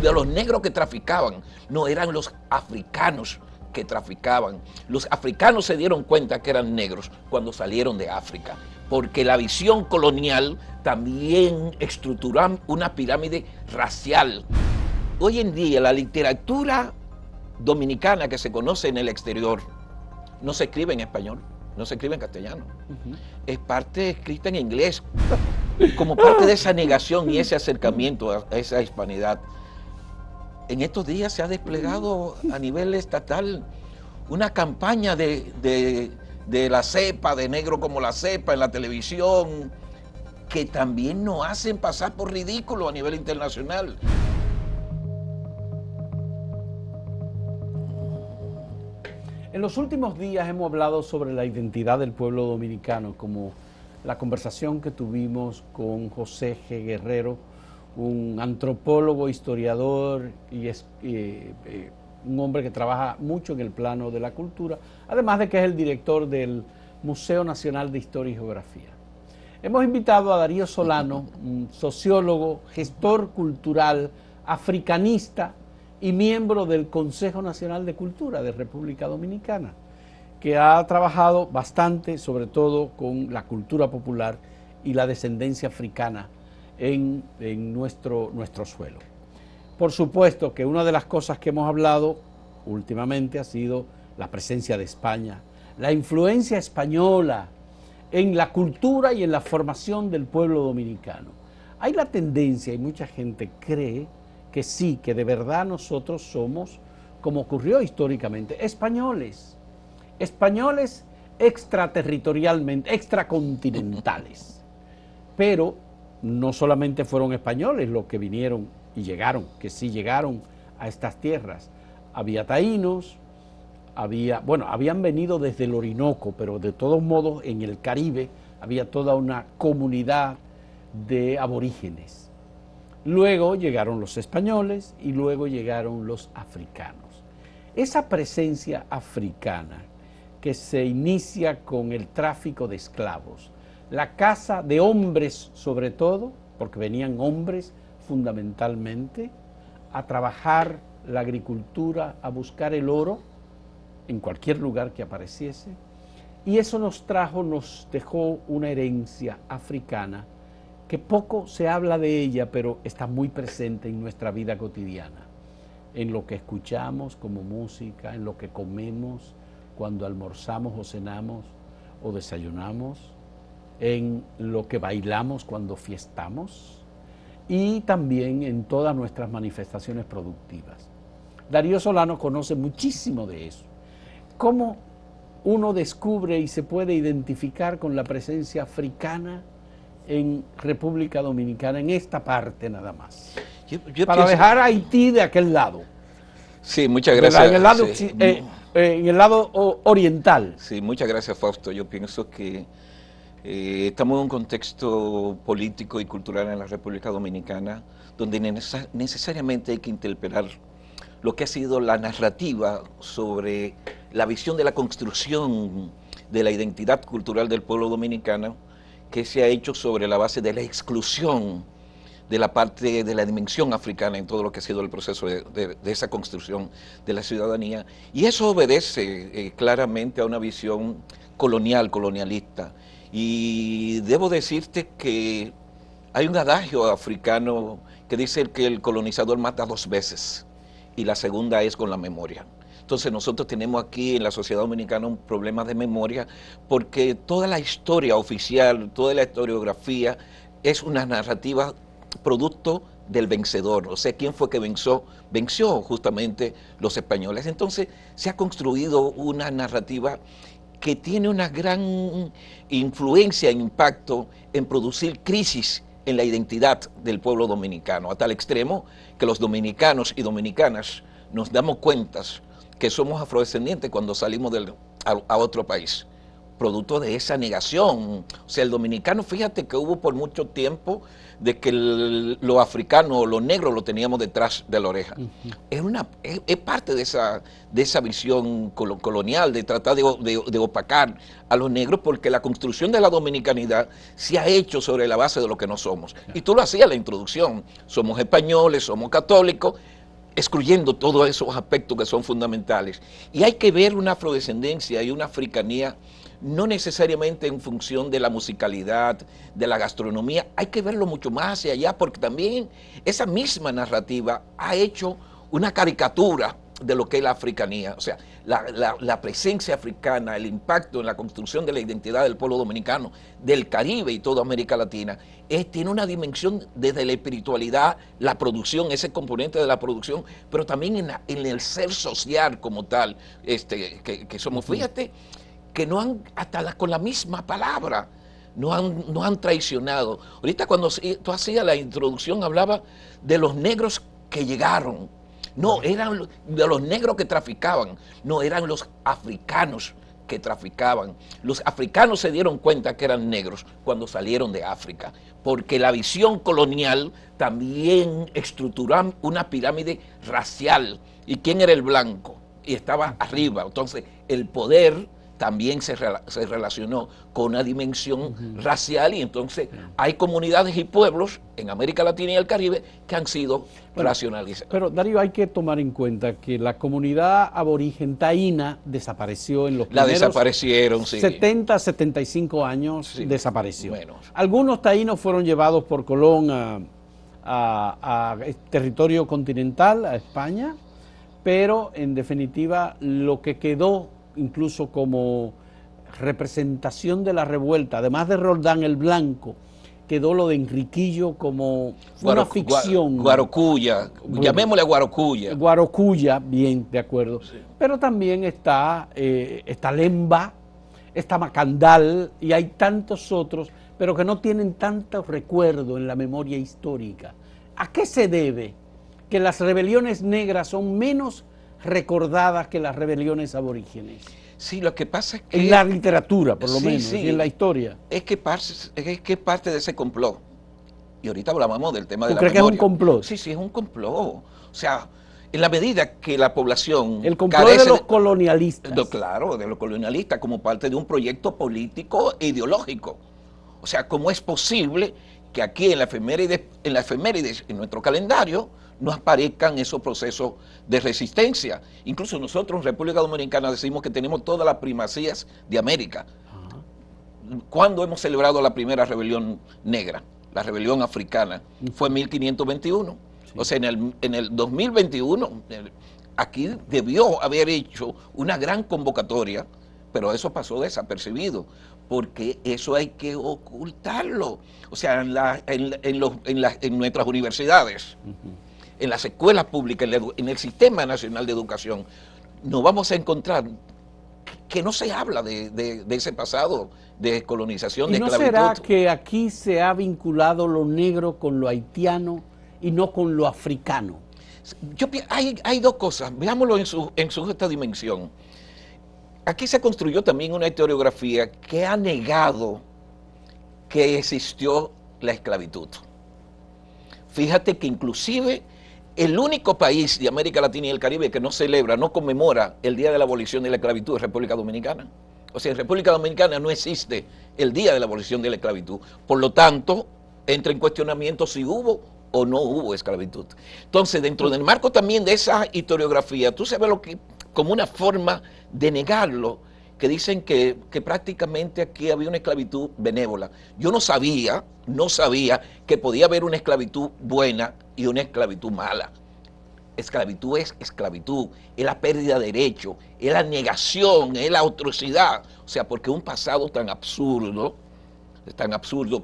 de los negros que traficaban, no eran los africanos que traficaban. Los africanos se dieron cuenta que eran negros cuando salieron de África, porque la visión colonial también estructuró una pirámide racial. Hoy en día la literatura dominicana que se conoce en el exterior no se escribe en español, no se escribe en castellano. Es parte escrita en inglés, como parte de esa negación y ese acercamiento a esa hispanidad. En estos días se ha desplegado a nivel estatal una campaña de la cepa, de negro como la cepa en la televisión, que también nos hacen pasar por ridículo a nivel internacional. En los últimos días hemos hablado sobre la identidad del pueblo dominicano, como la conversación que tuvimos con José G. Guerrero, un antropólogo, historiador y un hombre que trabaja mucho en el plano de la cultura, además de que es el director del Museo Nacional de Historia y Geografía. Hemos invitado a Darío Solano, un sociólogo, gestor cultural, africanista y miembro del Consejo Nacional de Cultura de República Dominicana, que ha trabajado bastante, sobre todo con la cultura popular y la descendencia africana en nuestro suelo. Por supuesto que una de las cosas que hemos hablado últimamente ha sido la presencia de España, la influencia española en la cultura y en la formación del pueblo dominicano. Hay la tendencia, y mucha gente cree, que sí, que de verdad nosotros somos, como ocurrió históricamente, españoles extraterritorialmente, extracontinentales. Pero no solamente fueron españoles los que vinieron y llegaron, que sí llegaron a estas tierras. Había taínos, habían venido desde el Orinoco, pero de todos modos en el Caribe había toda una comunidad de aborígenes. Luego llegaron los españoles y luego llegaron los africanos. Esa presencia africana que se inicia con el tráfico de esclavos, la caza de hombres sobre todo, porque venían hombres fundamentalmente a trabajar la agricultura, a buscar el oro en cualquier lugar que apareciese, y eso nos dejó una herencia africana que poco se habla de ella, pero está muy presente en nuestra vida cotidiana, en lo que escuchamos como música, en lo que comemos cuando almorzamos o cenamos o desayunamos, en lo que bailamos cuando fiestamos y también en todas nuestras manifestaciones productivas. Darío Solano conoce muchísimo de eso. ¿Cómo uno descubre y se puede identificar con la presencia africana en República Dominicana, en esta parte nada más? Para dejar a Haití de aquel lado. Sí, muchas gracias. En el lado oriental. Sí, muchas gracias, Fausto. Yo pienso que estamos en un contexto político y cultural en la República Dominicana donde necesariamente hay que interpelar lo que ha sido la narrativa sobre la visión de la construcción de la identidad cultural del pueblo dominicano, que se ha hecho sobre la base de la exclusión de la parte de la dimensión africana en todo lo que ha sido el proceso de esa construcción de la ciudadanía. Y eso obedece claramente a una visión colonialista. Y debo decirte que hay un adagio africano que dice que el colonizador mata 2 veces, y la segunda es con la memoria. Entonces nosotros tenemos aquí en la sociedad dominicana un problema de memoria, porque toda la historia oficial, toda la historiografía es una narrativa producto del vencedor. O sea, ¿quién fue que venció? Venció justamente los españoles. Entonces se ha construido una narrativa que tiene una gran influencia e impacto en producir crisis en la identidad del pueblo dominicano, a tal extremo que los dominicanos y dominicanas nos damos cuenta que somos afrodescendientes cuando salimos a otro país. producto de esa negación. O sea, el dominicano, fíjate que hubo por mucho tiempo de que los africanos, los negros, lo teníamos detrás de la oreja. Es parte de esa visión colonial, de tratar de opacar a los negros, porque la construcción de la dominicanidad se ha hecho sobre la base de lo que no somos. Y tú lo hacías en la introducción, somos españoles, somos católicos, excluyendo todos esos aspectos que son fundamentales. Y hay que ver una afrodescendencia y una africanía no necesariamente en función de la musicalidad, de la gastronomía, hay que verlo mucho más hacia allá, porque también esa misma narrativa ha hecho una caricatura de lo que es la africanía. O sea, la presencia africana, el impacto en la construcción de la identidad del pueblo dominicano, del Caribe y toda América Latina, tiene una dimensión desde la espiritualidad, la producción, ese componente de la producción, pero también en el ser social como tal, que somos. Fíjate que no han, con la misma palabra, no han traicionado. Ahorita cuando tú hacías la introducción hablaba de los negros que llegaron. No, eran de los negros que traficaban, no, eran los africanos que traficaban. Los africanos se dieron cuenta que eran negros cuando salieron de África, porque la visión colonial también estructuró una pirámide racial. ¿Y quién era el blanco? Y estaba arriba. Entonces, el poder también se relacionó con una dimensión racial, y entonces hay comunidades y pueblos en América Latina y el Caribe que han sido racionalizados. Pero Darío, hay que tomar en cuenta que la comunidad aborigen taína desapareció en los primeros desaparecieron, sí. 70, 75 años, sí, desapareció. Bueno. Algunos taínos fueron llevados por Colón a territorio continental, a España, pero en definitiva lo que quedó incluso como representación de la revuelta, además de Roldán el Blanco, quedó lo de Enriquillo como una ficción. Guarocuya, llamémosle Guarocuya. Guarocuya, bien, de acuerdo. Sí. Pero también está Lemba, está Macandal, y hay tantos otros, pero que no tienen tanto recuerdo en la memoria histórica. ¿A qué se debe que las rebeliones negras son menos recordadas que las rebeliones aborígenes? Sí, lo que pasa es que... En la literatura, por lo menos, sí, y en la historia. Es que es parte de ese complot. Y ahorita hablábamos del tema de la memoria. ¿Tú crees que es un complot? Sí, sí, es un complot. O sea, en la medida que la población... El complot de los colonialistas. Claro, de los colonialistas, como parte de un proyecto político e ideológico. O sea, ¿cómo es posible que aquí en la efemérides, en nuestro calendario, no aparezcan esos procesos de resistencia? Incluso nosotros en República Dominicana decimos que tenemos todas las primacías de América. ¿Cuándo hemos celebrado la primera rebelión negra? La rebelión africana. Fue en 1521. Sí. O sea, en el 2021, aquí debió haber hecho una gran convocatoria, pero eso pasó desapercibido, porque eso hay que ocultarlo. O sea, en nuestras universidades, en las escuelas públicas, en el Sistema Nacional de Educación, nos vamos a encontrar que no se habla de ese pasado de colonización, de esclavitud. ¿Y no será que aquí se ha vinculado lo negro con lo haitiano y no con lo africano? Hay dos cosas, veámoslo en su justa dimensión. Aquí se construyó también una historiografía que ha negado que existió la esclavitud. Fíjate que inclusive el único país de América Latina y el Caribe que no celebra, no conmemora el Día de la Abolición de la Esclavitud es República Dominicana. O sea, en República Dominicana no existe el Día de la Abolición de la Esclavitud. Por lo tanto, entra en cuestionamiento si hubo o no hubo esclavitud. Entonces, dentro del marco también de esa historiografía, tú sabes lo que, como una forma de negarlo, que dicen que prácticamente aquí había una esclavitud benévola. Yo no sabía que podía haber una esclavitud buena y una esclavitud mala. Esclavitud es esclavitud, es la pérdida de derecho, es la negación, es la atrocidad. O sea, porque un pasado tan absurdo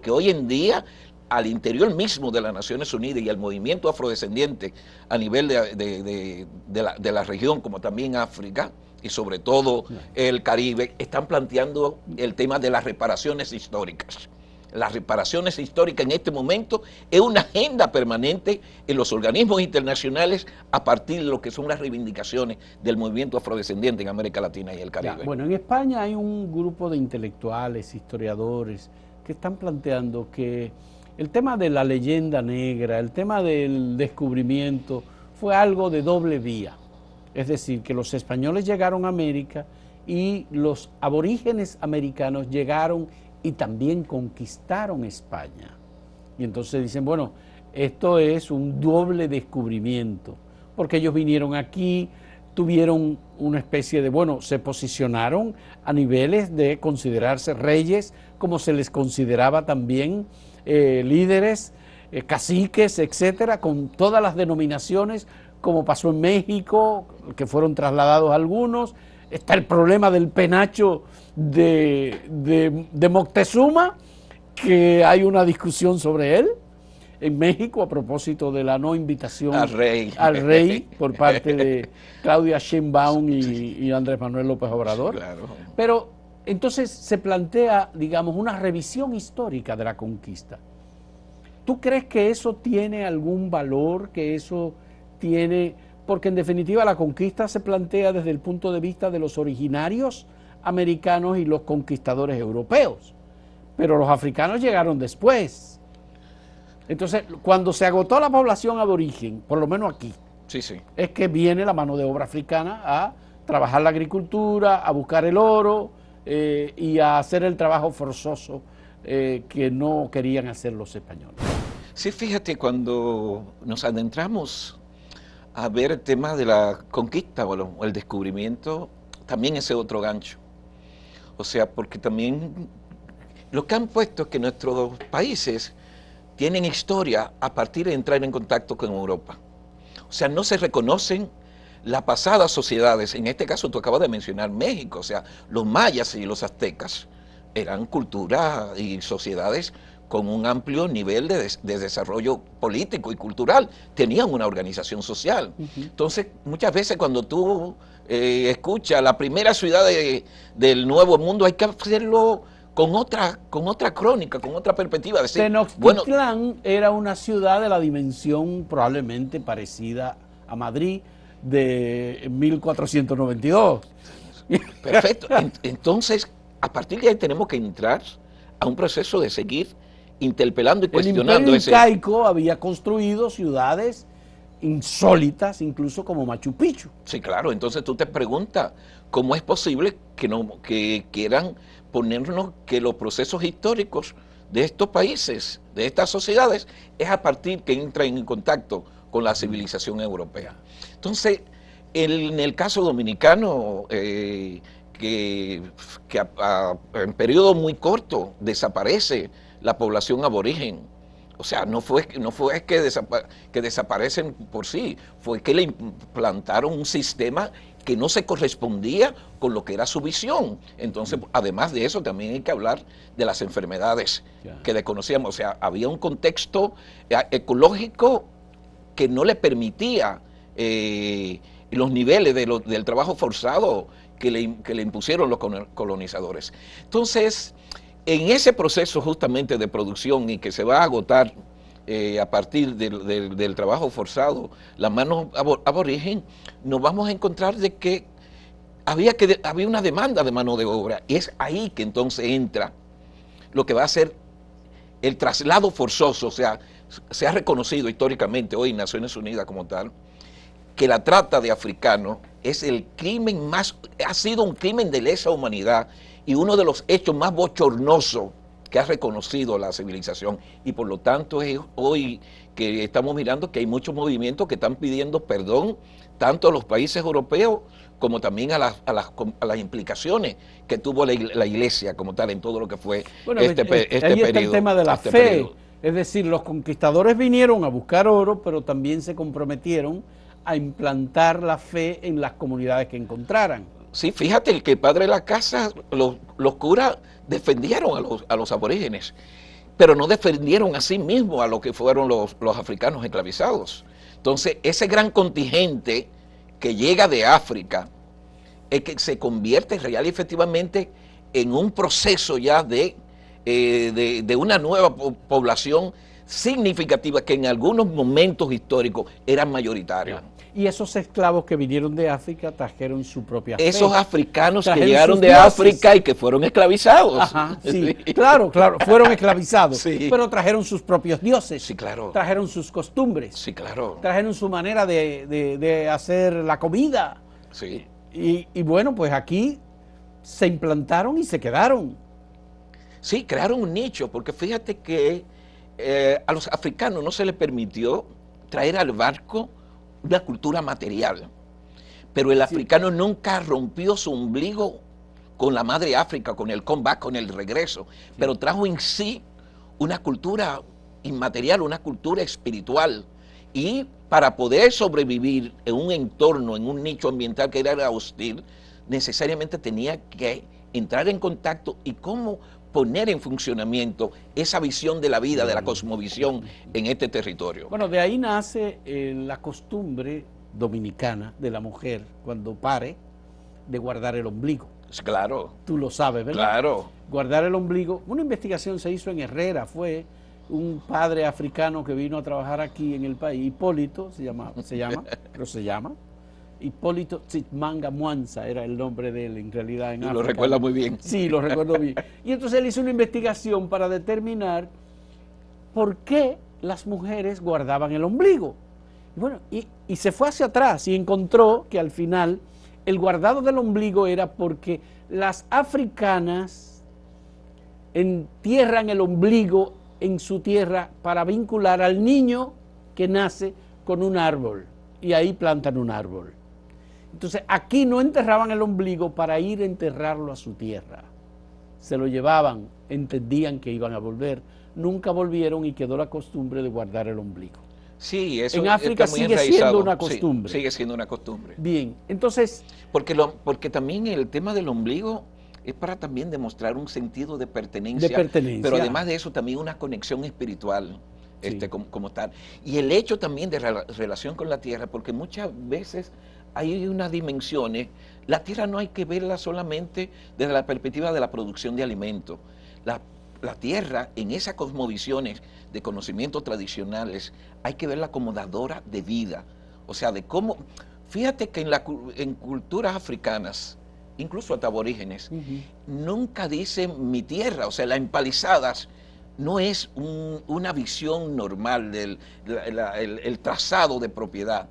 que hoy en día al interior mismo de las Naciones Unidas y al movimiento afrodescendiente a nivel de la región, como también África, y sobre todo el Caribe, están planteando el tema de las reparaciones históricas. las reparaciones históricas en este momento es una agenda permanente en los organismos internacionales a partir de lo que son las reivindicaciones del movimiento afrodescendiente en América Latina y el Caribe. Ya, bueno, en España hay un grupo de intelectuales, historiadores, que están planteando que el tema de la leyenda negra, el tema del descubrimiento, fue algo de doble vía. Es decir, que los españoles llegaron a América y los aborígenes americanos llegaron y también conquistaron España. Y entonces dicen, bueno, esto es un doble descubrimiento, porque ellos vinieron aquí, tuvieron una especie de, bueno, se posicionaron a niveles de considerarse reyes, como se les consideraba también líderes, caciques, etcétera, con todas las denominaciones, como pasó en México, que fueron trasladados algunos. Está el problema del penacho de Moctezuma, que hay una discusión sobre él en México a propósito de la no invitación al rey por parte de Claudia Sheinbaum y Andrés Manuel López Obrador. Sí, claro. Pero entonces se plantea, digamos, una revisión histórica de la conquista. ¿Tú crees que eso tiene algún valor, que eso tiene...? Porque en definitiva la conquista se plantea desde el punto de vista de los originarios americanos y los conquistadores europeos, pero los africanos llegaron después. Entonces, cuando se agotó la población aborigen, por lo menos aquí, sí, sí, es que viene la mano de obra africana a trabajar la agricultura, a buscar el oro y a hacer el trabajo forzoso que no querían hacer los españoles. Sí, fíjate, cuando nos adentramos a ver el tema de la conquista o el descubrimiento, también ese otro gancho. O sea, porque también lo que han puesto es que nuestros países tienen historia a partir de entrar en contacto con Europa. O sea, no se reconocen las pasadas sociedades. En este caso tú acabas de mencionar México, o sea, los mayas y los aztecas eran culturas y sociedades con un amplio nivel de desarrollo político y cultural, tenían una organización social. Entonces, muchas veces cuando tú escuchas la primera ciudad del Nuevo Mundo, hay que hacerlo con otra crónica, con otra perspectiva. Decir, Tenochtitlán era una ciudad de la dimensión probablemente parecida a Madrid de 1492. Perfecto. Entonces, a partir de ahí tenemos que entrar a un proceso de seguir interpelando y cuestionando. El Imperio Incaico había construido ciudades insólitas, incluso como Machu Picchu. Sí, claro. Entonces tú te preguntas, ¿cómo es posible que quieran ponernos que los procesos históricos de estos países, de estas sociedades, es a partir que entran en contacto con la civilización europea? Entonces, en el caso dominicano, que en periodo muy corto desaparece la población aborigen. O sea, no fue que desaparecen por sí, fue que le implantaron un sistema que no se correspondía con lo que era su visión. Entonces, además de eso, también hay que hablar de las enfermedades que desconocíamos. O sea, había un contexto ecológico que no le permitía los niveles del trabajo forzado que le impusieron los colonizadores. Entonces, en ese proceso justamente de producción y que se va a agotar a partir del trabajo forzado, la mano aborigen, nos vamos a encontrar de que había una demanda de mano de obra, y es ahí que entonces entra lo que va a ser el traslado forzoso. O sea, se ha reconocido históricamente hoy en Naciones Unidas como tal, que la trata de africanos es el crimen ha sido un crimen de lesa humanidad y uno de los hechos más bochornosos que ha reconocido la civilización. Y por lo tanto es hoy que estamos mirando que hay muchos movimientos que están pidiendo perdón, tanto a los países europeos como también a las implicaciones que tuvo la Iglesia como tal en todo lo que fue este periodo. Ahí está el tema de la fe. Es decir, los conquistadores vinieron a buscar oro, pero también se comprometieron a implantar la fe en las comunidades que encontraran. Sí, fíjate que el padre de la casa, los curas defendieron a los aborígenes, pero no defendieron a sí mismos a lo que fueron los africanos esclavizados. Entonces, ese gran contingente que llega de África es que se convierte real y efectivamente en un proceso ya de de una nueva población significativa que en algunos momentos históricos eran mayoritarios. Y esos esclavos que vinieron de África trajeron su propia fe. Esos africanos que Trajeron llegaron sus de dioses. África y que fueron esclavizados. Ajá, sí, claro, fueron esclavizados, Sí. pero trajeron sus propios dioses, Sí, claro. trajeron sus costumbres, Sí, claro. trajeron su manera de hacer la comida. Sí. Y bueno, pues aquí se implantaron y se quedaron. Sí, crearon un nicho, porque fíjate que a los africanos no se les permitió traer al barco una cultura material, pero el africano nunca rompió su ombligo con la madre África, con el comeback, con el regreso, pero trajo en sí una cultura inmaterial, una cultura espiritual, y para poder sobrevivir en un entorno, en un nicho ambiental que era hostil, necesariamente tenía que entrar en contacto y cómo poner en funcionamiento esa visión de la vida, de la cosmovisión en este territorio. Bueno, de ahí nace la costumbre dominicana de la mujer, cuando pare, de guardar el ombligo. Claro, Tú lo sabes, ¿verdad? claro. Guardar el ombligo. Una investigación se hizo en Herrera, fue un padre africano que vino a trabajar aquí en el país, Hipólito se llama, Hipólito Tzitmanga Mwanza era el nombre de él en realidad en Y África. lo recuerda muy bien. Sí, lo recuerdo bien. Y entonces él hizo una investigación para determinar por qué las mujeres guardaban el ombligo. Y bueno, y se fue hacia atrás y encontró que al final el guardado del ombligo era porque las africanas entierran el ombligo en su tierra para vincular al niño que nace con un árbol, y ahí plantan un árbol. Entonces aquí no enterraban el ombligo para ir a enterrarlo a su tierra, se lo llevaban, entendían que iban a volver, nunca volvieron y quedó la costumbre de guardar el ombligo. Sí, eso En África está muy sigue enraizado. siendo una costumbre. Sí, sigue siendo una costumbre. Bien, entonces, Porque también el tema del ombligo es para también demostrar un sentido de pertenencia. Pero además de eso también una conexión espiritual, Sí. como tal. Y el hecho también de relación con la tierra, porque muchas veces hay unas dimensiones, la tierra no hay que verla solamente desde la perspectiva de la producción de alimentos. La tierra, en esas cosmovisiones de conocimientos tradicionales, hay que verla como dadora de vida. O sea, de cómo... Fíjate que en culturas africanas, incluso hasta aborígenes, nunca dicen mi tierra. O sea, las empalizadas no es una visión normal del el trazado de propiedad,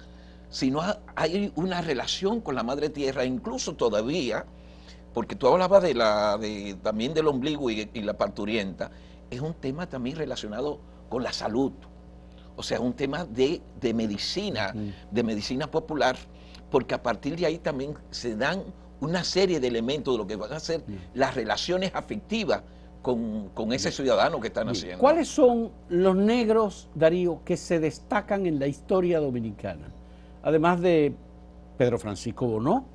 sino hay una relación con la madre tierra, incluso todavía, porque tú hablabas también del ombligo y la parturienta, es un tema también relacionado con la salud. O sea, un tema de medicina popular, porque a partir de ahí también se dan una serie de elementos de lo que van a ser las relaciones afectivas con ese ciudadano que están haciendo. ¿cuáles son los negros, Darío, que se destacan en la historia dominicana? Además de Pedro Francisco Bonó,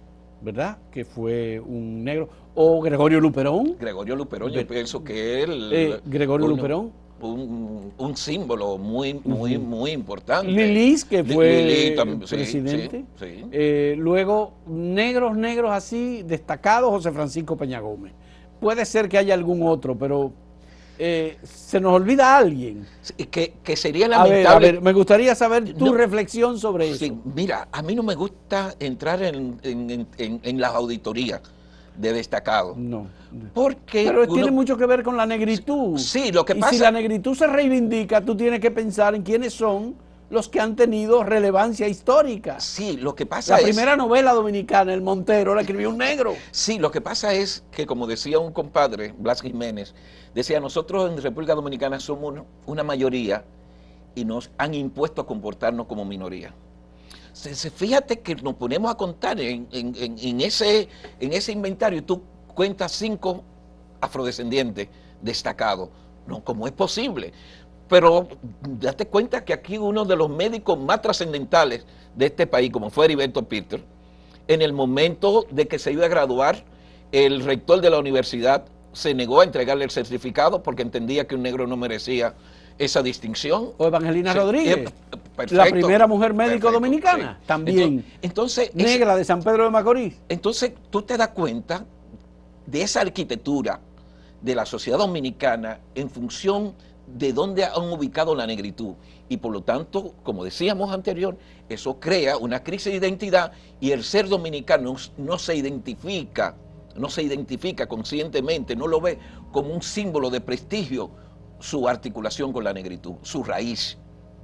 ¿verdad? Que fue un negro. O Gregorio Luperón. Gregorio Luperón, yo pienso que él... Gregorio Luperón. Un símbolo muy importante. Lilis, que fue Lili, presidente. Sí. Luego, negros así, destacados, José Francisco Peña Gómez. Puede ser que haya algún otro, pero se nos olvida alguien. Que sería lamentable. A ver, me gustaría saber tu reflexión sobre eso. Sí, mira, a mí no me gusta entrar en las auditorías de destacados. No. Porque pero tiene mucho que ver con la negritud. Sí, lo que y pasa... si la negritud se reivindica, tú tienes que pensar en quiénes son los que han tenido relevancia histórica. Sí, lo que pasa es... La primera novela dominicana, El Montero, la escribió un negro. Sí, lo que pasa es que, como decía un compadre, Blas Jiménez, decía, nosotros en República Dominicana somos una mayoría y nos han impuesto a comportarnos como minoría. Fíjate que nos ponemos a contar en ese inventario y tú cuentas 5 afrodescendientes destacados. No, ¿cómo es posible? Pero date cuenta que aquí uno de los médicos más trascendentales de este país, como fue Heriberto Peter, en el momento de que se iba a graduar, el rector de la universidad se negó a entregarle el certificado porque entendía que un negro no merecía esa distinción. O Evangelina Rodríguez, perfecto, la primera mujer médico dominicana, sí. también entonces, negra de San Pedro de Macorís. Entonces tú te das cuenta de esa arquitectura de la sociedad dominicana en función de dónde han ubicado la negritud. Y por lo tanto, como decíamos anterior, eso crea una crisis de identidad y el ser dominicano no se identifica conscientemente, no lo ve como un símbolo de prestigio su articulación con la negritud, su raíz,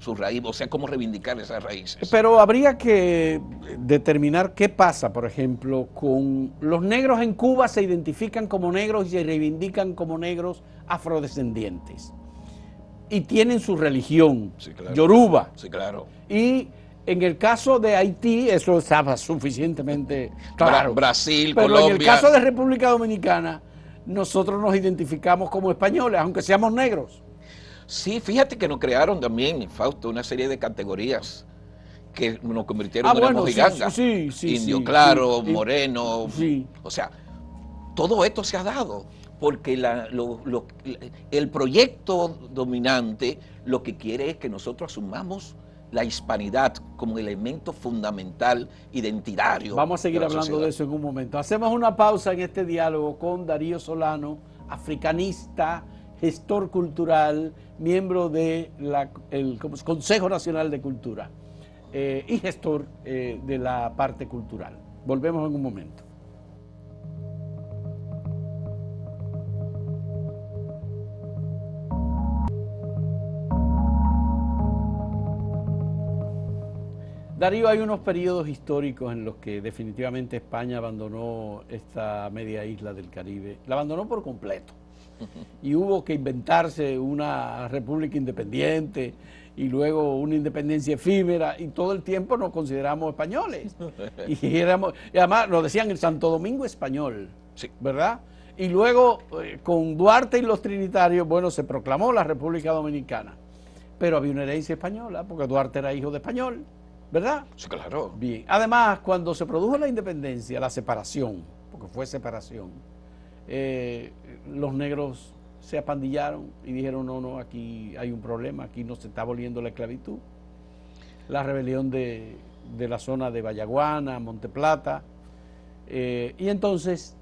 o sea, cómo reivindicar esas raíces. Pero habría que determinar qué pasa, por ejemplo, con los negros en Cuba. Se identifican como negros y se reivindican como negros afrodescendientes. Y tienen su religión, Sí, claro. yoruba. Sí, claro. Y en el caso de Haití, eso estaba suficientemente claro. Brasil, pero Colombia. en el caso de República Dominicana, nosotros nos identificamos como españoles, aunque seamos negros. Sí, fíjate que nos crearon también, Fausto, una serie de categorías que nos convirtieron en una mojiganga. Sí, Indio claro, sí, moreno. Sí. O sea, todo esto se ha dado porque el proyecto dominante lo que quiere es que nosotros asumamos la hispanidad como elemento fundamental identitario. Vamos a seguir de hablando de eso en un momento. Hacemos una pausa en este diálogo con Darío Solano, africanista, gestor cultural, miembro del Consejo Nacional de Cultura y gestor de la parte cultural. Volvemos en un momento. Darío, hay unos periodos históricos en los que definitivamente España abandonó esta media isla del Caribe, la abandonó por completo. Y hubo que inventarse una república independiente y luego una independencia efímera, y todo el tiempo nos consideramos españoles. Y además nos decían el Santo Domingo español, Sí. ¿verdad? Y luego con Duarte y los trinitarios, bueno, se proclamó la República Dominicana. Pero había una herencia española, porque Duarte era hijo de español, ¿verdad? Sí, claro. Bien. Además, cuando se produjo la independencia, la separación, porque fue separación, los negros se apandillaron y dijeron, no, aquí hay un problema, aquí no se está aboliendo la esclavitud. La rebelión de la zona de Vallaguana, Monteplata, y entonces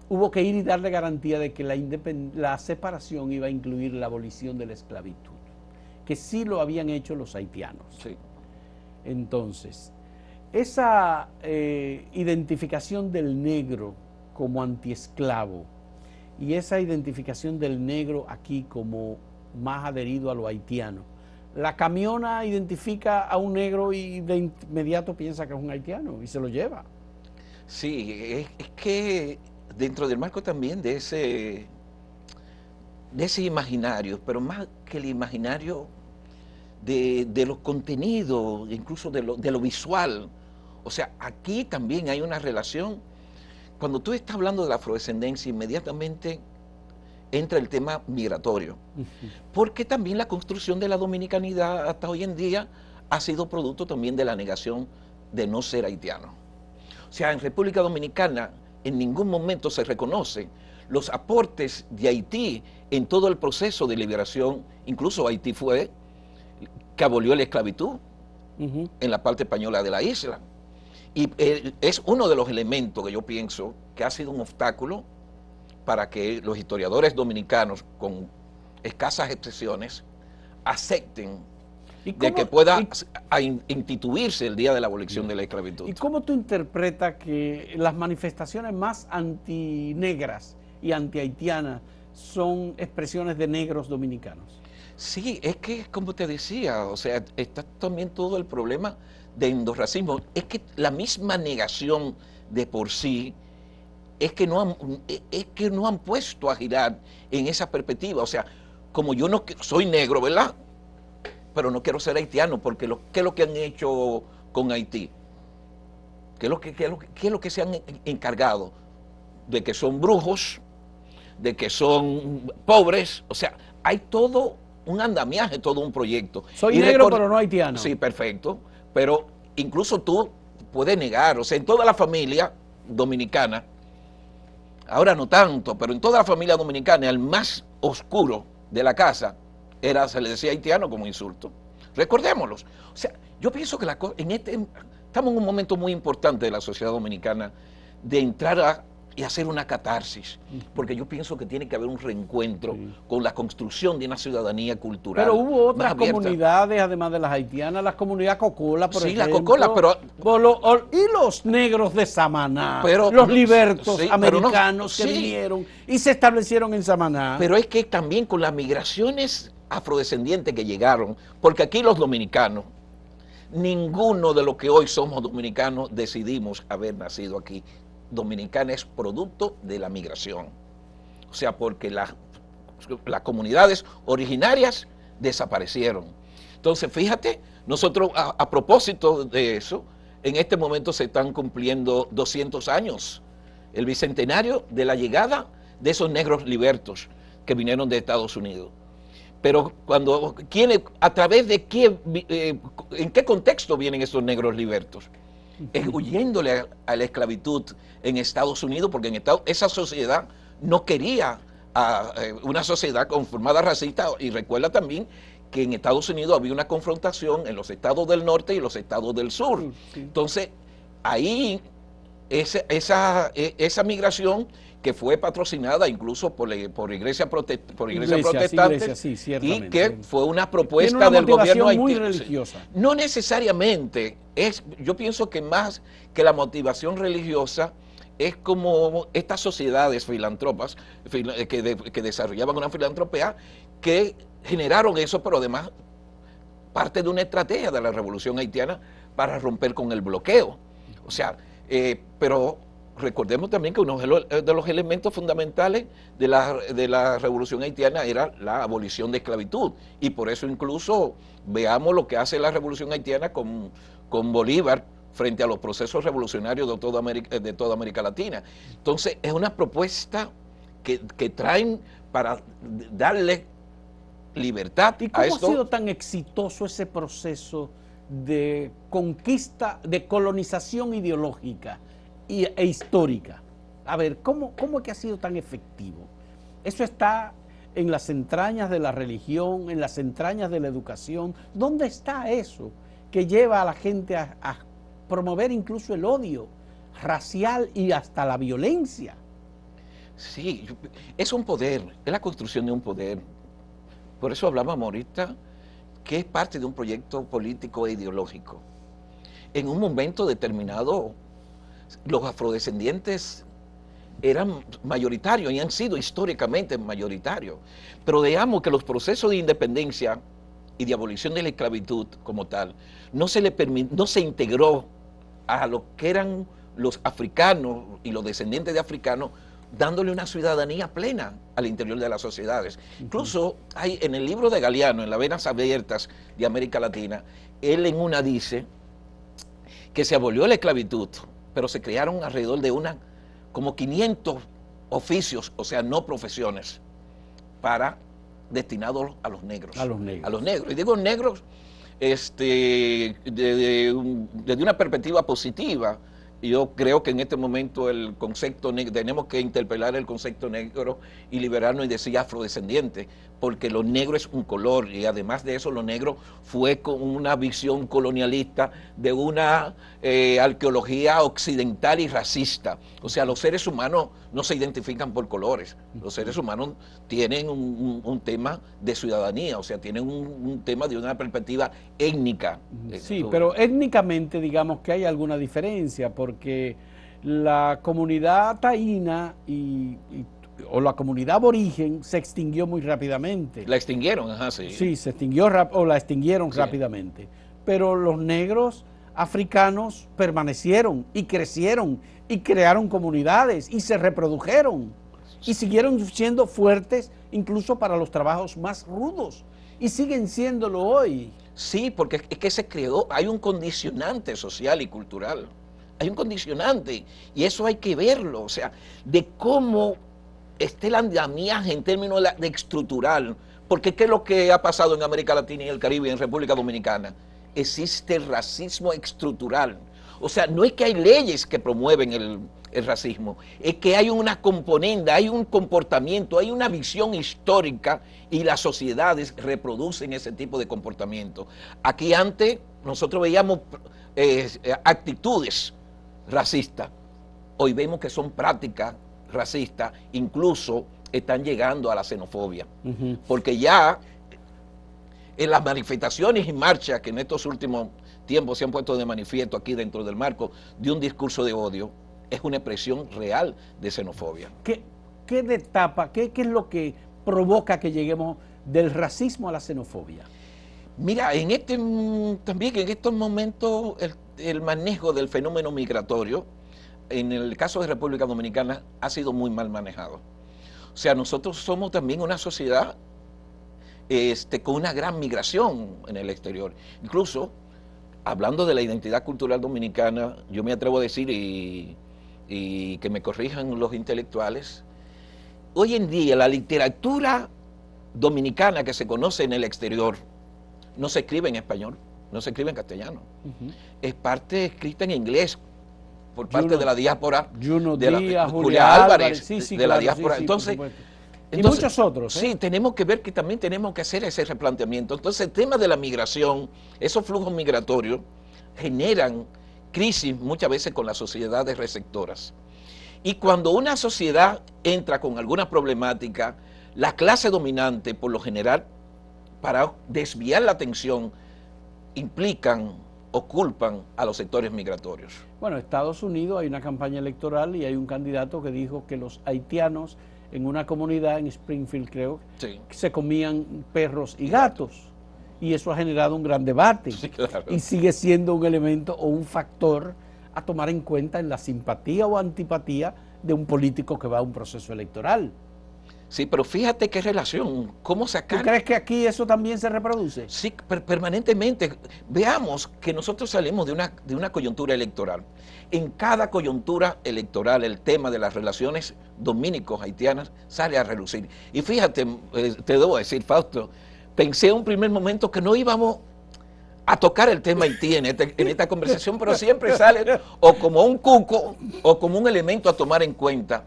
hubo que ir y darle garantía de que la separación iba a incluir la abolición de la esclavitud, que sí lo habían hecho los haitianos. Sí. Entonces, esa identificación del negro como antiesclavo y esa identificación del negro aquí como más adherido a lo haitiano, la camiona identifica a un negro y de inmediato piensa que es un haitiano y se lo lleva. Sí, es que dentro del marco también de ese imaginario, pero más que el imaginario de los contenidos, incluso de lo visual. O sea, aquí también hay una relación. Cuando tú estás hablando de la afrodescendencia, inmediatamente entra el tema migratorio. Porque también la construcción de la dominicanidad hasta hoy en día ha sido producto también de la negación de no ser haitiano. O sea, en República Dominicana en ningún momento se reconoce los aportes de Haití en todo el proceso de liberación. Incluso Haití fue que abolió la esclavitud en la parte española de la isla. Y es uno de los elementos que yo pienso que ha sido un obstáculo para que los historiadores dominicanos, con escasas excepciones, acepten de que pueda instituirse el día de la abolición de la esclavitud. ¿Y cómo tú interpretas que las manifestaciones más antinegras y antihaitianas son expresiones de negros dominicanos? Sí, es que, como te decía, o sea, está también todo el problema de endorracismo. Es que la misma negación de por sí es que no han puesto a girar en esa perspectiva. O sea, como yo no soy negro, ¿verdad? Pero no quiero ser haitiano, porque ¿qué es lo que han hecho con Haití? ¿Qué es lo que se han encargado? De que son brujos, de que son pobres. O sea, hay todo un andamiaje, todo un proyecto. Soy negro, pero no haitiano. Sí, perfecto. Pero incluso tú puedes negar, o sea, en toda la familia dominicana, ahora no tanto, pero en toda la familia dominicana, el más oscuro de la casa se le decía haitiano como insulto. Recordémoslos. O sea, yo pienso que estamos en un momento muy importante de la sociedad dominicana de entrar a y hacer una catarsis, porque yo pienso que tiene que haber un reencuentro Sí. con la construcción de una ciudadanía cultural. Pero hubo más otras abierta. comunidades, además de las haitianas, la comunidad Cocola, por Sí, ejemplo. la Cocola, pero... Y los negros de Samaná, Pero, los libertos sí, pero no, americanos que sí. vinieron y se establecieron en Samaná. Pero es que también con las migraciones afrodescendientes que llegaron, porque aquí los dominicanos, ninguno de los que hoy somos dominicanos decidimos haber nacido aquí. Dominicana es producto de la migración. O sea, porque las comunidades originarias desaparecieron. Entonces, fíjate, nosotros a propósito de eso, en este momento se están cumpliendo 200 años, el bicentenario de la llegada de esos negros libertos que vinieron de Estados Unidos. Pero a través de en qué contexto vienen esos negros libertos? Es huyéndole a la esclavitud en Estados Unidos, porque esa sociedad no quería una sociedad conformada racista, y recuerda también que en Estados Unidos había una confrontación en los estados del norte y los estados del sur. Sí. Entonces, ahí esa migración que fue patrocinada incluso por iglesias protestantes, sí, y que fue una propuesta Tiene una del gobierno motivación muy haitiano. religiosa. No necesariamente, yo pienso que más que la motivación religiosa es como estas sociedades filántropas que desarrollaban una filantropía que generaron eso, pero además parte de una estrategia de la revolución haitiana para romper con el bloqueo. O sea, pero recordemos también que uno de los elementos fundamentales de la revolución haitiana era la abolición de esclavitud, y por eso incluso veamos lo que hace la revolución haitiana con Bolívar frente a los procesos revolucionarios de toda América Latina. Entonces es una propuesta que traen para darle libertad ¿Y a cómo ha esto. sido tan exitoso ese proceso de conquista, de colonización ideológica e histórica? A ver, ¿cómo es que ha sido tan efectivo? Eso está en las entrañas de la religión, en las entrañas de la educación. ¿Dónde está eso que lleva a la gente a promover incluso el odio racial y hasta la violencia? Sí, es un poder, es la construcción de un poder. Por eso hablábamos ahorita que es parte de un proyecto político e ideológico. En un momento determinado, los afrodescendientes eran mayoritarios y han sido históricamente mayoritarios. Pero veamos que los procesos de independencia y de abolición de la esclavitud como tal, no se integró a lo que eran los africanos y los descendientes de africanos, dándole una ciudadanía plena al interior de las sociedades. Incluso hay en el libro de Galeano, en las Venas Abiertas de América Latina, él en una dice que se abolió la esclavitud, pero se crearon alrededor de como 500 oficios, o sea, no profesiones, destinados a los negros. A los negros. A los negros. Y digo negros desde una perspectiva positiva. Yo creo que en este momento el concepto negro, tenemos que interpelar el concepto negro y liberarnos y decir afrodescendiente, porque lo negro es un color, y además de eso lo negro fue con una visión colonialista de una arqueología occidental y racista. O sea, los seres humanos no se identifican por colores, los seres humanos tienen un tema de ciudadanía, o sea, tienen un tema de una perspectiva étnica. Sí, pero étnicamente digamos que hay alguna diferencia, porque la comunidad taína o la comunidad aborigen se extinguió muy rápidamente. La extinguieron, ajá, sí. Sí, se extinguió o la extinguieron Sí. rápidamente. Pero los negros africanos permanecieron y crecieron y crearon comunidades y se reprodujeron y siguieron siendo fuertes incluso para los trabajos más rudos y siguen siéndolo hoy. Sí, porque es que se creó, hay un condicionante social y cultural, hay un condicionante, y eso hay que verlo, o sea, de cómo está el andamiaje en términos de estructural, porque ¿qué es lo que ha pasado en América Latina y el Caribe y en República Dominicana? Existe racismo estructural. O sea, no es que hay leyes que promueven el racismo, es que hay una componente, hay un comportamiento, hay una visión histórica, y las sociedades reproducen ese tipo de comportamiento. Aquí antes nosotros veíamos actitudes racistas, hoy vemos que son prácticas racista, incluso están llegando a la xenofobia. Porque ya en las manifestaciones y marchas que en estos últimos tiempos se han puesto de manifiesto aquí dentro del marco de un discurso de odio, es una expresión real de xenofobia. ¿Qué detapa, qué es lo que provoca que lleguemos del racismo a la xenofobia? Mira, también en estos momentos el manejo del fenómeno migratorio, en el caso de República Dominicana, ha sido muy mal manejado. O sea, nosotros somos también una sociedad con una gran migración en el exterior. Incluso, hablando de la identidad cultural dominicana, yo me atrevo a decir, y que me corrijan los intelectuales, hoy en día la literatura dominicana que se conoce en el exterior no se escribe en español, no se escribe en castellano. Es parte escrita en inglés por parte de la diáspora. Juno de Díaz, Julia Álvarez, sí, de claro, la diáspora. Sí, entonces, y muchos otros. Sí, tenemos que ver que también tenemos que hacer ese replanteamiento. Entonces, el tema de la migración, esos flujos migratorios, generan crisis muchas veces con las sociedades receptoras. Y cuando una sociedad entra con alguna problemática, la clase dominante, por lo general, para desviar la atención, implican o culpan a los sectores migratorios. Bueno, en Estados Unidos hay una campaña electoral y hay un candidato que dijo que los haitianos en una comunidad en Springfield, creo, Sí. se comían perros y gatos. Y eso ha generado un gran debate. Sí, claro. Y sigue siendo un elemento o un factor a tomar en cuenta en la simpatía o antipatía de un político que va a un proceso electoral. Sí, pero fíjate qué relación, cómo sacar... ¿Tú crees que aquí eso también se reproduce? Sí, permanentemente. Veamos que nosotros salimos de una coyuntura electoral. En cada coyuntura electoral el tema de las relaciones dominicos-haitianas sale a relucir. Y fíjate, te debo decir, Fausto, pensé en un primer momento que no íbamos a tocar el tema Haití en esta conversación, pero siempre sale o como un cuco o como un elemento a tomar en cuenta,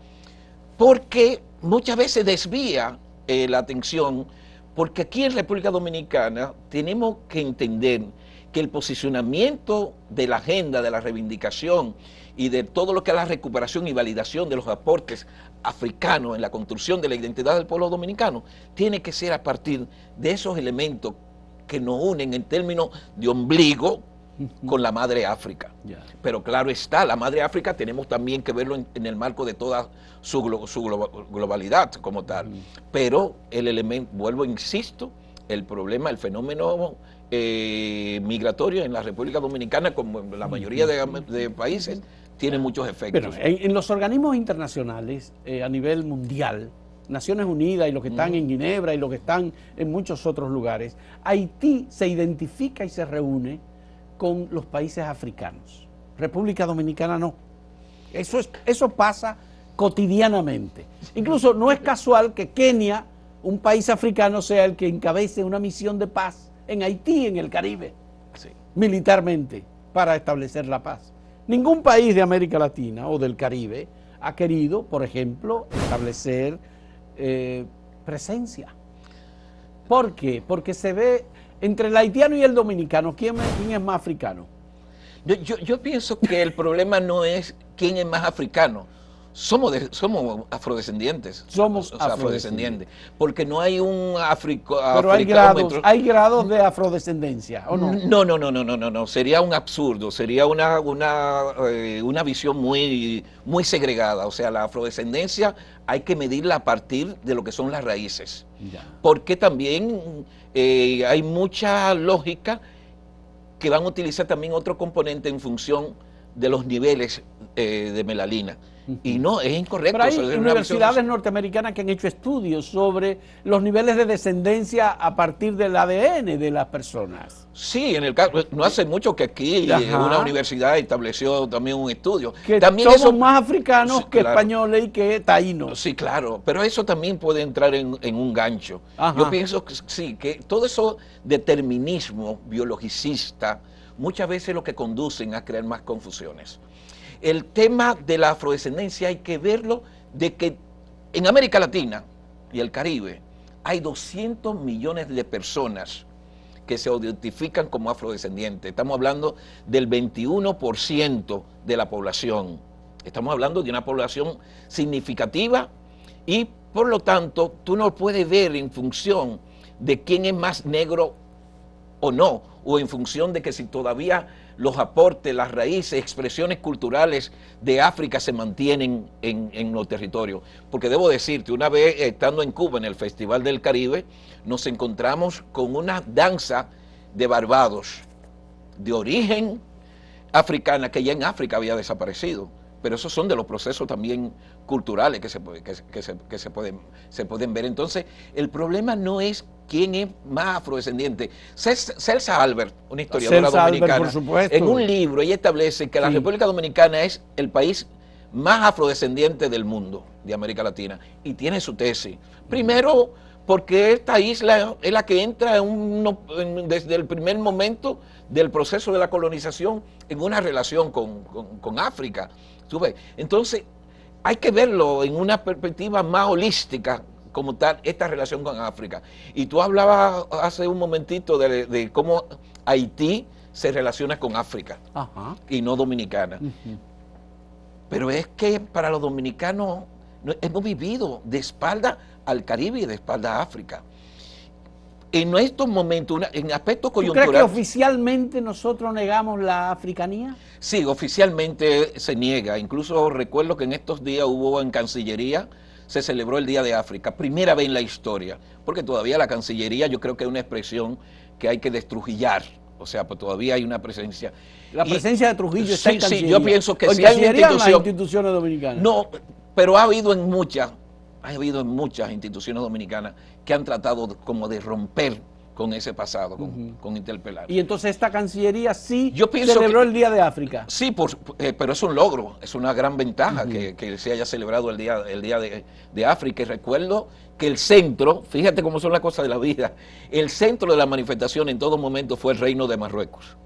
porque muchas veces desvía la atención, porque aquí en República Dominicana tenemos que entender que el posicionamiento de la agenda, de la reivindicación y de todo lo que es la recuperación y validación de los aportes africanos en la construcción de la identidad del pueblo dominicano, tiene que ser a partir de esos elementos que nos unen en términos de ombligo con la madre África. Pero claro está, la madre África tenemos también que verlo en el marco de toda su globalidad como tal. Pero el elemento, vuelvo, insisto, el problema, el fenómeno migratorio en la República Dominicana, como en la mayoría de países, tiene muchos efectos. Pero en los organismos internacionales, a nivel mundial, Naciones Unidas y los que están en Ginebra y los que están en muchos otros lugares, Haití se identifica y se reúne con los países africanos. República Dominicana no. Eso pasa cotidianamente. Incluso no es casual que Kenia, un país africano, sea el que encabece una misión de paz en Haití, en el Caribe, Sí. militarmente, para establecer la paz. Ningún país de América Latina o del Caribe ha querido, por ejemplo, establecer presencia. ¿Por qué? Porque se ve entre el haitiano y el dominicano, ¿quién es más africano? Yo pienso que el problema no es quién es más africano. Somos afrodescendientes. Somos afrodescendientes. Porque no hay un Pero hay grados de afrodescendencia, ¿o no? No. Sería un absurdo. Sería una visión muy segregada. O sea, la afrodescendencia hay que medirla a partir de lo que son las raíces. Ya. Porque también hay mucha lógica que van a utilizar también otro componente en función de los niveles de melalina. Y no, es incorrecto. Pero hay universidades norteamericanas que han hecho estudios sobre los niveles de descendencia a partir del ADN de las personas. Sí, en el caso, no hace mucho que aquí una universidad estableció también un estudio. Que también somos más africanos, sí, que claro, españoles y que taínos. Sí, claro, pero eso también puede entrar en un gancho. Ajá. Yo pienso que sí, que todo eso determinismo biologicista muchas veces lo que conducen a crear más confusiones. El tema de la afrodescendencia hay que verlo de que en América Latina y el Caribe hay 200 millones de personas que se identifican como afrodescendientes. Estamos hablando del 21% de la población Estamos hablando de una población significativa y por lo tanto tú no puedes ver en función de quién es más negro o no, o en función de que si todavía los aportes, las raíces, expresiones culturales de África se mantienen en los territorios. Porque debo decirte, una vez estando en Cuba en el Festival del Caribe, nos encontramos con una danza de Barbados de origen africana que ya en África había desaparecido. Pero esos son de los procesos también culturales que se pueden ver. Entonces, el problema no es quién es más afrodescendiente. Celsa Albert, una historiadora dominicana, Albert, por supuesto, en un libro ella establece que la República Dominicana es el país más afrodescendiente del mundo, de América Latina, y tiene su tesis. Primero, porque esta isla es la que entra desde el primer momento del proceso de la colonización en una relación con África. ¿Tú ves? Entonces, hay que verlo en una perspectiva más holística, como tal, esta relación con África. Y tú hablabas hace un momentito de cómo Haití se relaciona con África. Ajá. Y no Dominicana. Pero es que para los dominicanos hemos vivido de espalda al Caribe y de espalda a África. En estos momentos, en aspectos coyunturales... ¿Tú crees que oficialmente nosotros negamos la africanía? Sí, oficialmente se niega. Incluso recuerdo que en estos días hubo en Cancillería, se celebró el Día de África, primera vez en la historia, porque todavía la Cancillería yo creo que es una expresión que hay que destrujillar. O sea, pues todavía hay una presencia. La presencia de Trujillo está en Cancillería. Sí, yo pienso que si hay una institución... las instituciones dominicanas. No, pero ha habido en muchas instituciones dominicanas que han tratado como de romper con ese pasado, con interpelar. Y entonces esta Cancillería sí celebró el Día de África. Sí, pero es un logro, es una gran ventaja que se haya celebrado el Día de África. Y recuerdo que el centro, fíjate cómo son las cosas de la vida, el centro de la manifestación en todo momento fue el Reino de Marruecos.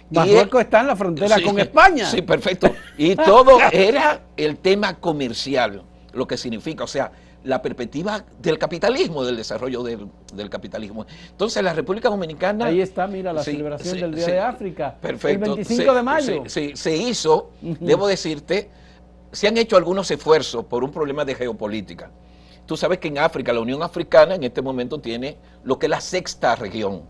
Marruecos está en la frontera con España. Sí, perfecto. Y todo era el tema comercial, lo que significa, o sea, la perspectiva del capitalismo, del desarrollo del capitalismo. Entonces, la República Dominicana... Ahí está, mira, la celebración del Día de África. Perfecto. El 25 de mayo. Se hizo, debo decirte, se han hecho algunos esfuerzos por un problema de geopolítica. Tú sabes que en África, la Unión Africana en este momento tiene lo que es la sexta región.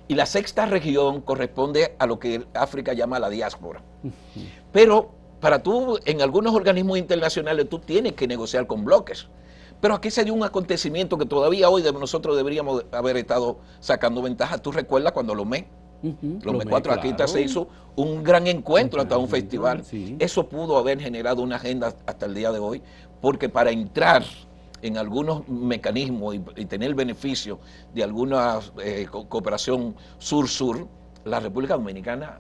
Y la sexta región corresponde a lo que África llama la diáspora. Pero para tú, en algunos organismos internacionales, tú tienes que negociar con bloques. Pero aquí se dio un acontecimiento que todavía hoy nosotros deberíamos haber estado sacando ventaja. ¿Tú recuerdas cuando Lomé? Lomé 4 aquí se hizo un gran encuentro, hasta un festival. Sí. Eso pudo haber generado una agenda hasta el día de hoy, porque para entrar en algunos mecanismos y tener beneficio de alguna cooperación sur-sur, la República Dominicana...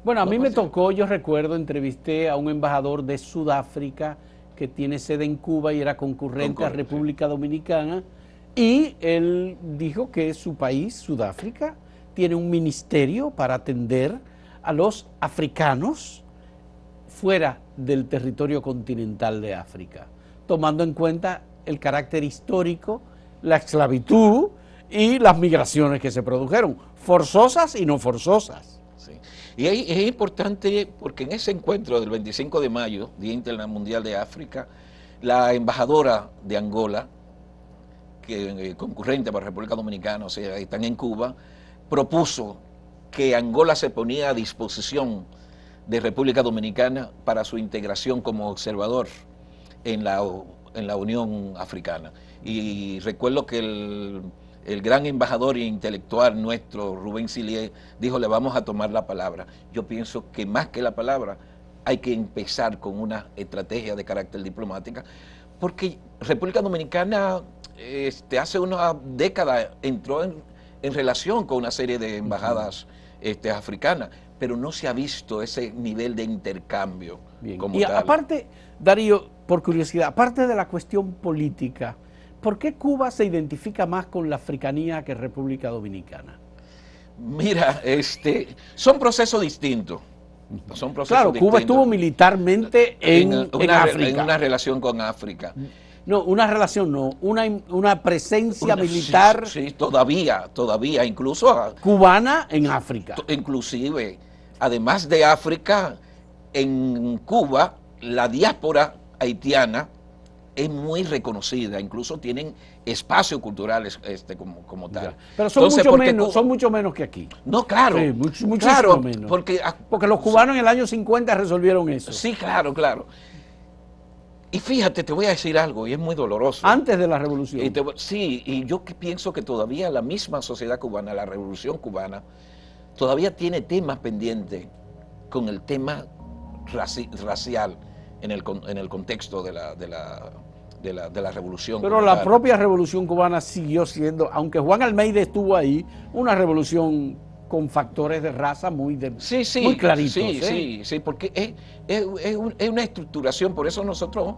Bueno, a mí me tocó, yo recuerdo, entrevisté a un embajador de Sudáfrica que tiene sede en Cuba y era concurrente a República Dominicana, y él dijo que su país, Sudáfrica, tiene un ministerio para atender a los africanos fuera del territorio continental de África, tomando en cuenta el carácter histórico, la esclavitud y las migraciones que se produjeron, forzosas y no forzosas. Sí. Y es importante porque en ese encuentro del 25 de mayo, Día Internacional de África, la embajadora de Angola, que concurrente para la República Dominicana, o sea, están en Cuba, propuso que Angola se ponía a disposición de República Dominicana para su integración como observador en la Unión Africana. Y recuerdo que el gran embajador intelectual nuestro, Rubén Silié, dijo, le vamos a tomar la palabra. Yo pienso que más que la palabra, hay que empezar con una estrategia de carácter diplomática, porque República Dominicana hace una década entró en relación con una serie de embajadas africanas, pero no se ha visto ese nivel de intercambio. Bien. Como y tal. Aparte, Darío, por curiosidad, aparte de la cuestión política, ¿por qué Cuba se identifica más con la africanía que República Dominicana? Mira, son procesos distintos. Son procesos claro, distintos. Cuba estuvo militarmente en África. En una relación con África. No, una relación no, una presencia militar. Sí, todavía, incluso. Cubana en África. Inclusive. además de África, en Cuba, la diáspora haitiana es muy reconocida, incluso tienen espacios culturales como tal. Ya. Pero son, Entonces, mucho porque menos, Cuba, son mucho menos que aquí. no, claro, Sí, muchísimo claro, menos. porque los cubanos en el año 50 resolvieron eso. sí, claro, claro. Y fíjate, te voy a decir algo, y es muy doloroso. Antes de la revolución. Sí, y yo pienso que todavía la misma sociedad cubana, la revolución cubana, todavía tiene temas pendientes con el tema racial en el contexto de la revolución. Pero como la tal. propia revolución cubana siguió siendo, aunque Juan Almeida estuvo ahí, una revolución con factores de raza muy Sí, claritos. sí, porque es una estructuración, por eso nosotros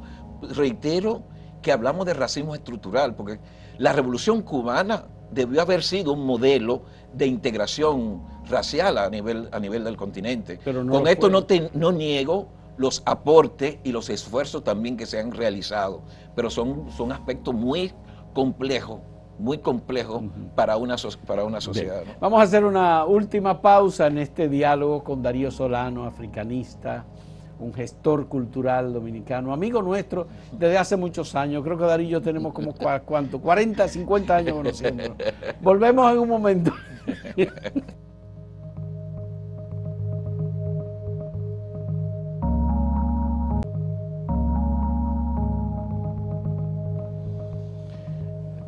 reitero que hablamos de racismo estructural, porque la revolución cubana debió haber sido un modelo de integración racial a nivel del continente. Pero no Con lo esto fue. no niego los aportes y los esfuerzos también que se han realizado, pero son aspectos muy complejos para una sociedad. ¿No? Vamos a hacer una última pausa en este diálogo con Darío Solano, africanista, un gestor cultural dominicano, amigo nuestro desde hace muchos años. Creo que Darío y yo tenemos como, ¿cuánto? 40, 50 años conociéndonos. Volvemos en un momento.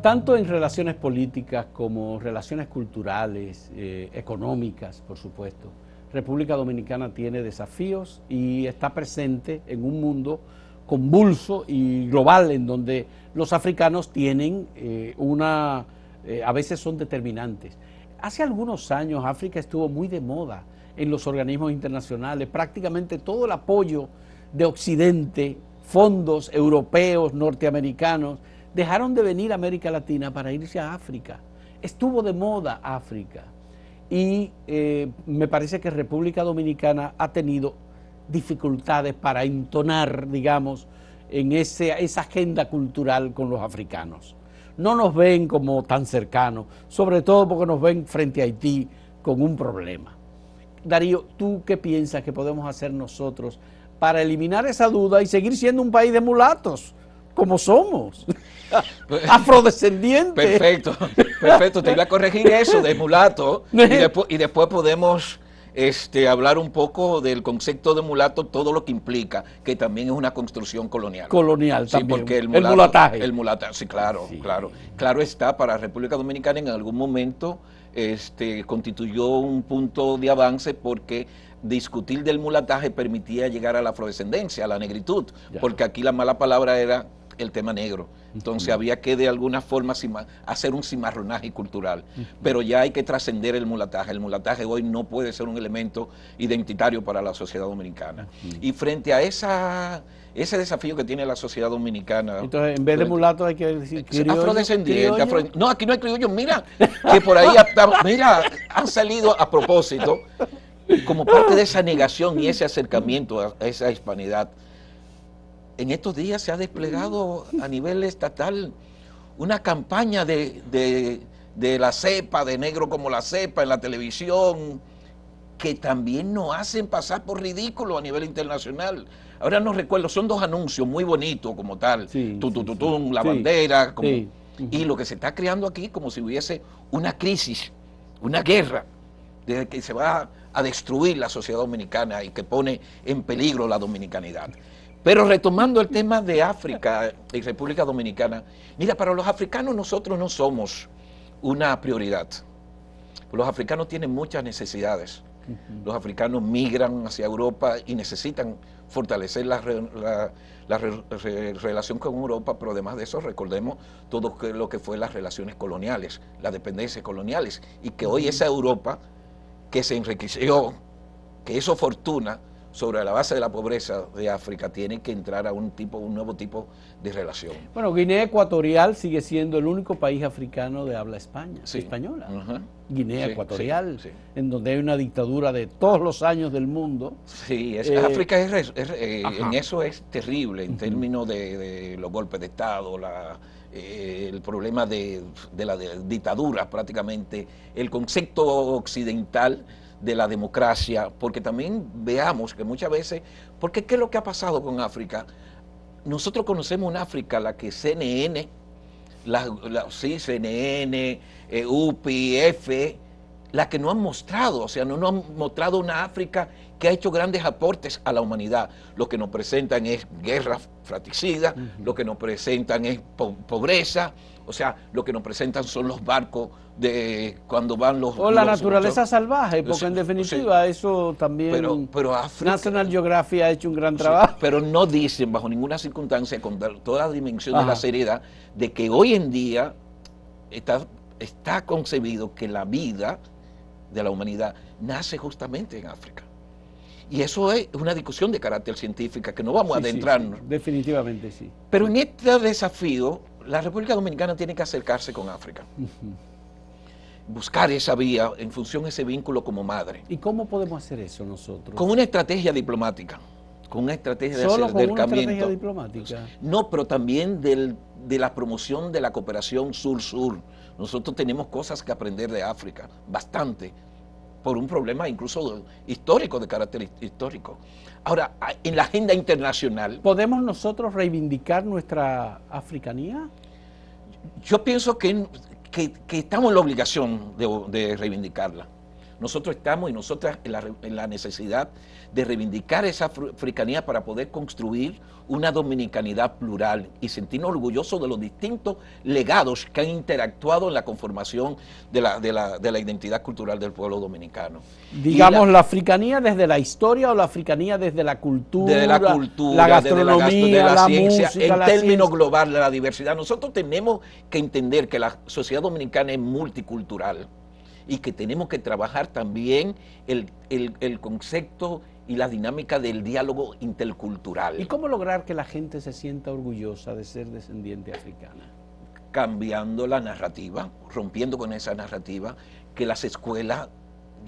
Tanto en relaciones políticas como relaciones culturales, económicas, por supuesto, República Dominicana tiene desafíos y está presente en un mundo convulso y global en donde los africanos tienen a veces son determinantes. Hace algunos años África estuvo muy de moda en los organismos internacionales, prácticamente todo el apoyo de Occidente, fondos europeos, norteamericanos, dejaron de venir a América Latina para irse a África. Estuvo de moda África y me parece que República Dominicana ha tenido dificultades para entonar, digamos, en esa agenda cultural con los africanos. No nos ven como tan cercanos, sobre todo porque nos ven frente a Haití con un problema. Darío, ¿tú qué piensas que podemos hacer nosotros para eliminar esa duda y seguir siendo un país de mulatos, como somos? Afrodescendientes. Perfecto, te iba a corregir eso de mulato y después podemos hablar un poco del concepto de mulato, todo lo que implica, que también es una construcción colonial. Colonial sí, también. Porque el mulataje. El mulataje, sí, claro. Claro está, para República Dominicana en algún momento constituyó un punto de avance porque discutir del mulataje permitía llegar a la afrodescendencia, a la negritud, porque aquí la mala palabra era el tema negro. Entonces había que de alguna forma hacer un cimarronaje cultural. Pero ya hay que trascender el mulataje. El mulataje hoy no puede ser un elemento identitario para la sociedad dominicana. Y frente a ese desafío que tiene la sociedad dominicana... Entonces, en vez de mulato hay que decir criollo. Afrodescendiente. No, aquí no hay criollo. Mira, que por ahí han salido a propósito, como parte de esa negación y ese acercamiento a esa hispanidad. En estos días se ha desplegado a nivel estatal una campaña de la cepa, de negro como la cepa en la televisión, que también nos hacen pasar por ridículo a nivel internacional. Ahora no recuerdo, son dos anuncios muy bonitos como tal, la bandera, y lo que se está creando aquí como si hubiese una crisis, una guerra, de que se va a destruir la sociedad dominicana y que pone en peligro la dominicanidad. Pero retomando el tema de África y República Dominicana, mira, para los africanos nosotros no somos una prioridad. Los africanos tienen muchas necesidades. Los africanos migran hacia Europa y necesitan fortalecer la relación con Europa, pero además de eso recordemos todo lo que fue las relaciones coloniales, las dependencias coloniales, y que hoy esa Europa que se enriqueció, que hizo fortuna sobre la base de la pobreza de África, tiene que entrar a un nuevo tipo de relación. Bueno, Guinea Ecuatorial sigue siendo el único país africano de habla española. Guinea Ecuatorial, en donde hay una dictadura de todos los años del mundo. Sí, África en eso es terrible, en términos de los golpes de Estado, el problema de la dictadura prácticamente, el concepto occidental de la democracia, porque también veamos que muchas veces, porque ¿qué es lo que ha pasado con África? Nosotros conocemos una África, la que CNN, sí, CNN, UPI, F, la que no han mostrado, o sea, no han mostrado una África que ha hecho grandes aportes a la humanidad. Lo que nos presentan es guerra fratricida, lo que nos presentan es pobreza, o sea, lo que nos presentan son los barcos de cuando van los... O la naturaleza salvaje, porque en definitiva eso también... Pero África, National Geographic ha hecho un gran trabajo. Pero no dicen bajo ninguna circunstancia, con toda la dimensión de la seriedad, de que hoy en día está concebido que la vida de la humanidad nace justamente en África. Y eso es una discusión de carácter científico que no vamos a adentrarnos. Sí, definitivamente sí. Pero en este desafío, la República Dominicana tiene que acercarse con África. Buscar esa vía en función de ese vínculo como madre. ¿Y cómo podemos hacer eso nosotros? Con una estrategia diplomática. Con una estrategia de acercamiento. ¿Solo con una estrategia diplomática? No, pero también de la promoción de la cooperación sur-sur. Nosotros tenemos cosas que aprender de África, bastante, por un problema incluso histórico, de carácter histórico. Ahora, en la agenda internacional... ¿Podemos nosotros reivindicar nuestra africanía? Yo pienso que estamos en la obligación de reivindicarla. Nosotros estamos y nosotras en la necesidad de reivindicar esa africanía para poder construir una dominicanidad plural y sentirnos orgullosos de los distintos legados que han interactuado en la conformación de la identidad cultural del pueblo dominicano. Digamos, la africanía desde la historia o la africanía desde la cultura, la gastronomía, la ciencia, música, en términos globales, la diversidad. Nosotros tenemos que entender que la sociedad dominicana es multicultural y que tenemos que trabajar también el concepto y la dinámica del diálogo intercultural. ¿Y cómo lograr que la gente se sienta orgullosa de ser descendiente africana? Cambiando la narrativa, rompiendo con esa narrativa, que las escuelas,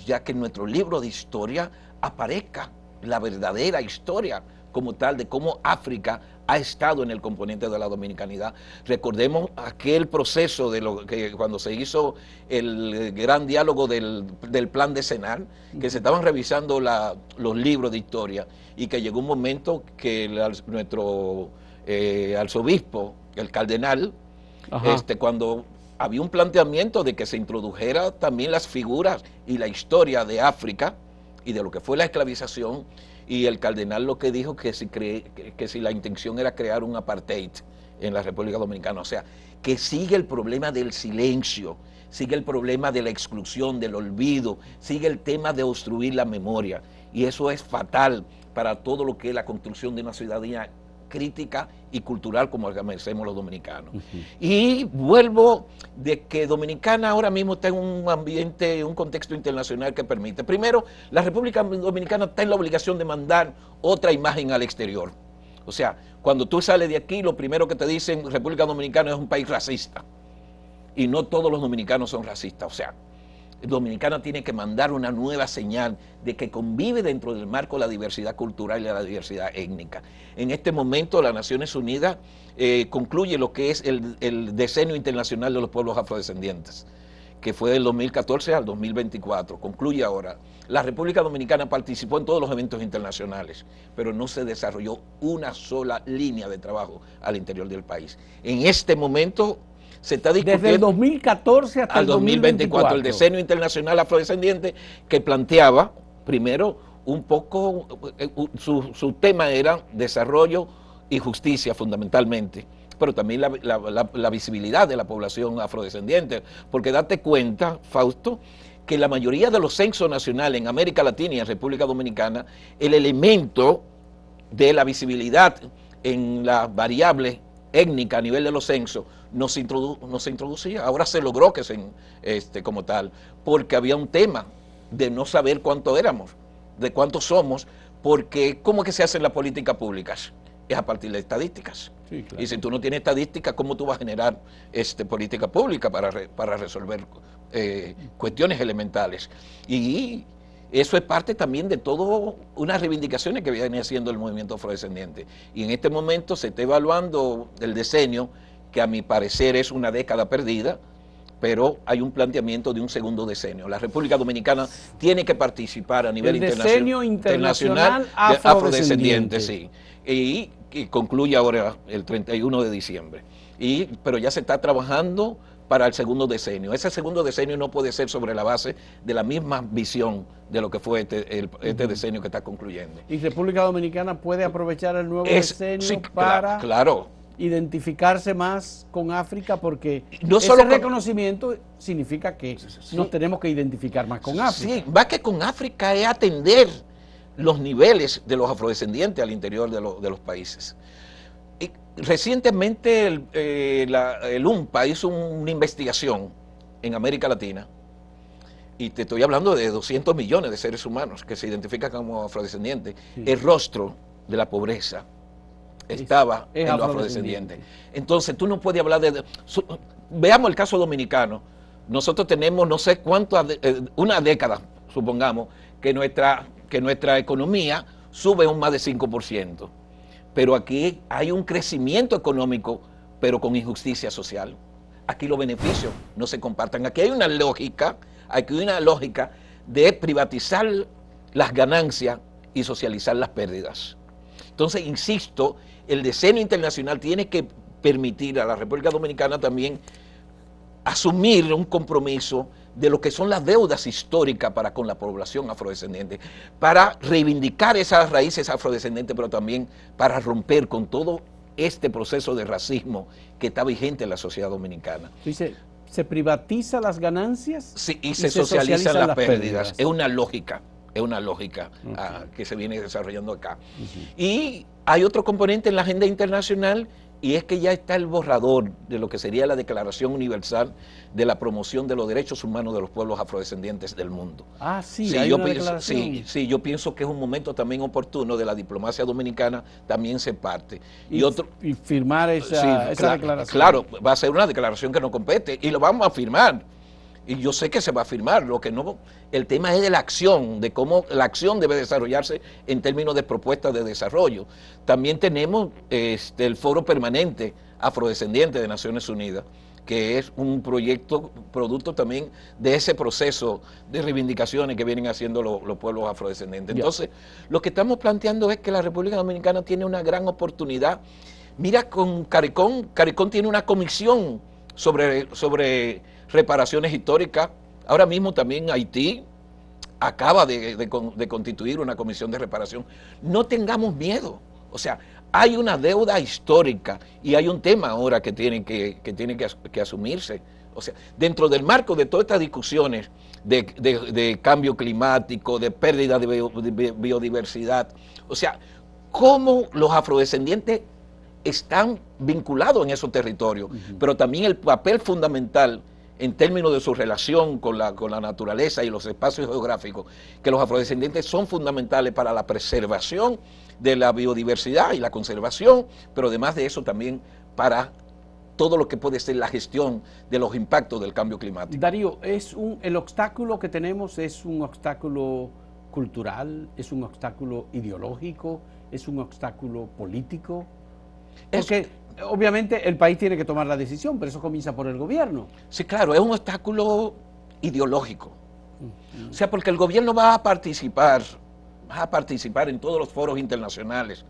ya que en nuestro libro de historia aparezca la verdadera historia como tal de cómo África ha estado en el componente de la dominicanidad. Recordemos aquel proceso de lo que cuando se hizo el gran diálogo del plan decenal, que se estaban revisando los libros de historia y que llegó un momento que nuestro arzobispo, el cardenal, cuando había un planteamiento de que se introdujera también las figuras y la historia de África y de lo que fue la esclavización, y el cardenal lo que dijo que si la intención era crear un apartheid en la República Dominicana, o sea, que sigue el problema del silencio, sigue el problema de la exclusión, del olvido, sigue el tema de obstruir la memoria, y eso es fatal para todo lo que es la construcción de una ciudadanía crítica y cultural como merecemos los dominicanos. Y vuelvo de que Dominicana ahora mismo está en un ambiente, un contexto internacional que permite. Primero, la República Dominicana está en la obligación de mandar otra imagen al exterior. O sea, cuando tú sales de aquí, lo primero que te dicen, República Dominicana es un país racista. Y no todos los dominicanos son racistas. O sea, Dominicana tiene que mandar una nueva señal de que convive dentro del marco de la diversidad cultural y de la diversidad étnica. En este momento las Naciones Unidas concluye lo que es el Decenio Internacional de los Pueblos Afrodescendientes, que fue del 2014 al 2024, concluye ahora. La República Dominicana participó en todos los eventos internacionales, pero no se desarrolló una sola línea de trabajo al interior del país. En este momento se está discutiendo desde el 2014 hasta el 2024 el Decenio Internacional Afrodescendiente, que planteaba primero un poco, su tema era desarrollo y justicia fundamentalmente, pero también la visibilidad de la población afrodescendiente, porque date cuenta, Fausto, que la mayoría de los censos nacionales en América Latina y en República Dominicana, el elemento de la visibilidad en las variables étnica a nivel de los censos no se introducía. Ahora se logró que como tal, porque había un tema de no saber cuánto éramos, de cuántos somos, porque ¿cómo que se hace en la política pública? Es a partir de estadísticas. Sí, claro. Y si tú no tienes estadísticas, ¿cómo tú vas a generar política pública para resolver cuestiones elementales? Y eso es parte también de todas unas reivindicaciones que viene haciendo el movimiento afrodescendiente. Y en este momento se está evaluando el decenio, que a mi parecer es una década perdida, pero hay un planteamiento de un segundo decenio. La República Dominicana tiene que participar a nivel decenio internacional de afrodescendiente. sí, y concluye ahora el 31 de diciembre. Pero ya se está trabajando para el segundo decenio. Ese segundo decenio no puede ser sobre la base de la misma visión de lo que fue este decenio que está concluyendo. ¿Y República Dominicana puede aprovechar el nuevo decenio sí, para claro, identificarse más con África? Porque no ese solo reconocimiento significa que nos tenemos que identificar más con África. Sí, va que con África es atender los niveles de los afrodescendientes al interior de los países. Recientemente el UNPA hizo una investigación en América Latina, y te estoy hablando de 200 millones de seres humanos que se identifican como afrodescendientes. Sí. El rostro de la pobreza estaba en los afrodescendientes. Entonces tú no puedes hablar veamos el caso dominicano. Nosotros tenemos no sé cuánto, una década, supongamos, que nuestra economía sube un más de 5%. Pero aquí hay un crecimiento económico, pero con injusticia social. Aquí los beneficios no se comparten. Aquí hay una lógica de privatizar las ganancias y socializar las pérdidas. Entonces, insisto, el decenio internacional tiene que permitir a la República Dominicana también asumir un compromiso de lo que son las deudas históricas para con la población afrodescendiente, para reivindicar esas raíces afrodescendentes, pero también para romper con todo este proceso de racismo que está vigente en la sociedad dominicana. Dice, ¿se privatiza las ganancias? Sí, y se socializan las pérdidas. Es una lógica que se viene desarrollando acá. Y hay otro componente en la agenda internacional, y es que ya está el borrador de lo que sería la Declaración Universal de la Promoción de los Derechos Humanos de los Pueblos Afrodescendientes del mundo. Ah, sí, hay una declaración. Sí, yo pienso que es un momento también oportuno de la diplomacia dominicana, también se parte. Y firmar esa declaración. Claro, va a ser una declaración que nos compete, y lo vamos a firmar. Y yo sé que se va a firmar, el tema es de la acción, de cómo la acción debe desarrollarse en términos de propuestas de desarrollo. También tenemos el Foro Permanente Afrodescendiente de Naciones Unidas, que es un proyecto, producto también de ese proceso de reivindicaciones que vienen haciendo los pueblos afrodescendientes. Entonces, lo que estamos planteando es que la República Dominicana tiene una gran oportunidad. Mira, con CARICOM tiene una comisión sobre reparaciones históricas. Ahora mismo también Haití acaba de constituir una comisión de reparación. No tengamos miedo. O sea, hay una deuda histórica y hay un tema ahora que tiene que asumirse. O sea, dentro del marco de todas estas discusiones de cambio climático, de pérdida de biodiversidad, o sea, cómo los afrodescendientes están vinculados en esos territorios, pero también el papel fundamental en términos de su relación con la naturaleza y los espacios geográficos, que los afrodescendientes son fundamentales para la preservación de la biodiversidad y la conservación, pero además de eso también para todo lo que puede ser la gestión de los impactos del cambio climático. Darío, el obstáculo que tenemos es un obstáculo cultural, es un obstáculo ideológico, es un obstáculo político. Porque obviamente el país tiene que tomar la decisión, pero eso comienza por el gobierno. Sí, claro, es un obstáculo ideológico. O sea, porque el gobierno va a participar en todos los foros internacionales,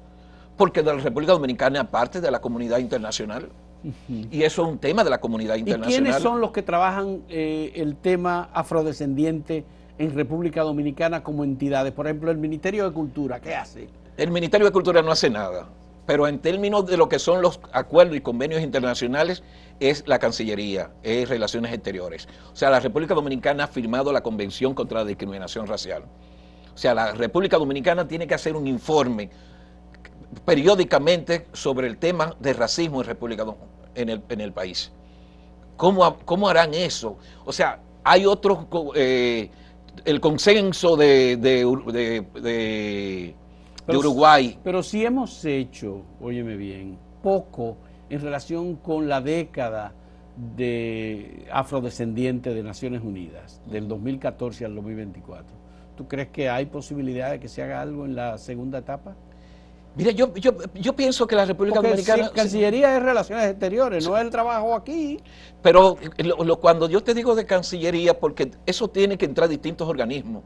porque la República Dominicana es parte de la comunidad internacional. Y eso es un tema de la comunidad internacional. ¿Y quiénes son los que trabajan el tema afrodescendiente en República Dominicana como entidades? Por ejemplo, el Ministerio de Cultura, ¿qué hace? El Ministerio de Cultura no hace nada. Pero en términos de lo que son los acuerdos y convenios internacionales, es la Cancillería, es Relaciones Exteriores. O sea, la República Dominicana ha firmado la Convención contra la Discriminación Racial. O sea, la República Dominicana tiene que hacer un informe periódicamente sobre el tema de racismo en el país. ¿Cómo harán eso? O sea, hay otros, el consenso de Uruguay. Pero si hemos hecho, óyeme bien, poco en relación con la década de afrodescendiente de Naciones Unidas, del 2014 al 2024. ¿Tú crees que hay posibilidad de que se haga algo en la segunda etapa? Mira, yo pienso que la República Porque Dominicana... si Cancillería es Relaciones Exteriores, no es el trabajo aquí. Pero cuando yo te digo de Cancillería, porque eso tiene que entrar distintos organismos,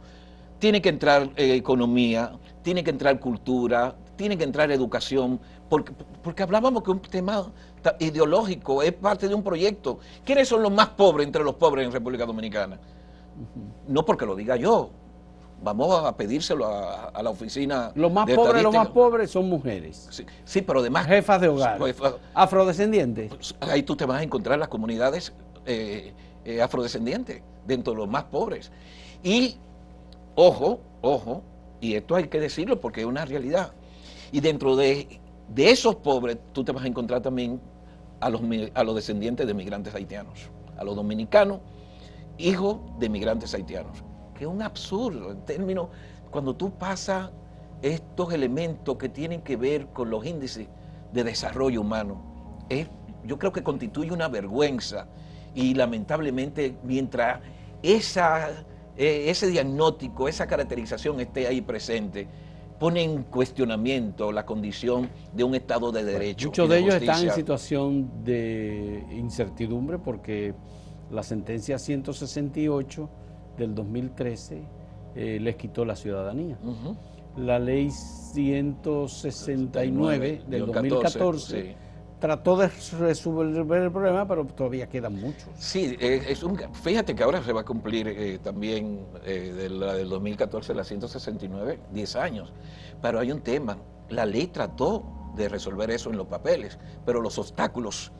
tiene que entrar economía, tiene que entrar cultura, tiene que entrar educación, porque hablábamos que un tema ideológico es parte de un proyecto. ¿Quiénes son los más pobres entre los pobres en República Dominicana? No porque lo diga yo. Vamos a pedírselo a la oficina Los más de pobres, estadística. son mujeres. Sí, sí, pero además... Jefas de hogar. Pues, Afrodescendientes. ahí tú te vas a encontrar las comunidades afrodescendientes, dentro de los más pobres. Y, ojo, y esto hay que decirlo porque es una realidad, y dentro de esos pobres tú te vas a encontrar también a los descendientes de migrantes haitianos, a los dominicanos, hijos de migrantes haitianos, que es un absurdo en términos, cuando tú pasas estos elementos que tienen que ver con los índices de desarrollo humano, yo creo que constituye una vergüenza, y lamentablemente mientras ese diagnóstico, esa caracterización esté ahí presente, pone en cuestionamiento la condición de un Estado de Derecho. Muchos de ellos están en situación de incertidumbre porque la sentencia 168 del 2013 les quitó la ciudadanía. La ley 169 del 2014 sí, trató de resolver el problema, pero todavía quedan muchos. Sí, fíjate que ahora se va a cumplir también del 2014, la 169, 10 años. Pero hay un tema, la ley trató de resolver eso en los papeles, pero los obstáculos,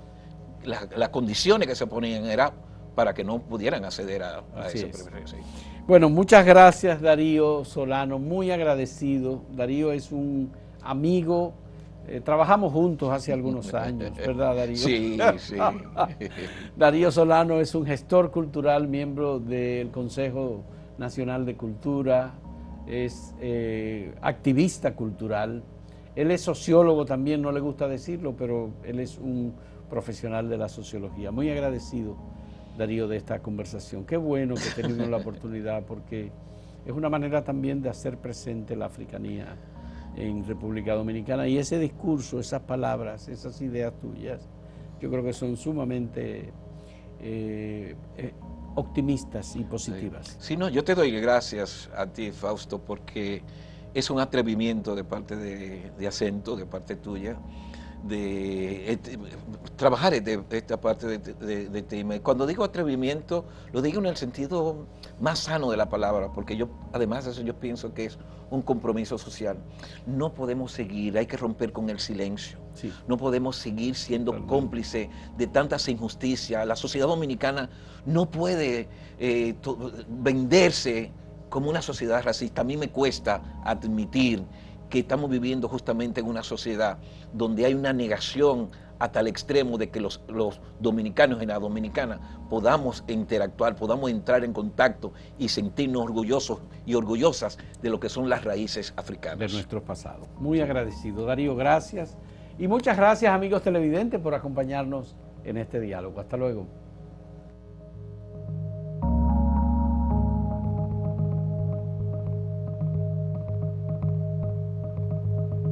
las condiciones que se ponían era para que no pudieran acceder a ese privilegio. Sí. Bueno, muchas gracias Darío Solano, muy agradecido. Darío es un amigo, trabajamos juntos hace algunos años, ¿verdad Darío? Sí, sí. Darío Solano es un gestor cultural, miembro del Consejo Nacional de Cultura, es activista cultural, él es sociólogo también, no le gusta decirlo, pero él es un profesional de la sociología. Muy agradecido, Darío, de esta conversación. Qué bueno que tenemos la oportunidad, porque es una manera también de hacer presente la africanía en República Dominicana, y ese discurso, esas palabras, esas ideas tuyas, yo creo que son sumamente optimistas y positivas. Sí, no, yo te doy gracias a ti, Fausto, porque es un atrevimiento de parte de Acento, de parte tuya, de trabajar esta parte de tema. Cuando digo atrevimiento, lo digo en el sentido más sano de la palabra, porque además de eso, yo pienso que es un compromiso social. No podemos seguir, hay que romper con el silencio. Sí. No podemos seguir siendo cómplices de tantas injusticias. La sociedad dominicana no puede venderse como una sociedad racista. A mí me cuesta admitir que estamos viviendo justamente en una sociedad donde hay una negación hasta el extremo de que los dominicanos y las dominicanas podamos interactuar, podamos entrar en contacto y sentirnos orgullosos y orgullosas de lo que son las raíces africanas. De nuestro pasado. Muy agradecido. Darío, gracias. Y muchas gracias, amigos televidentes, por acompañarnos en este diálogo. Hasta luego.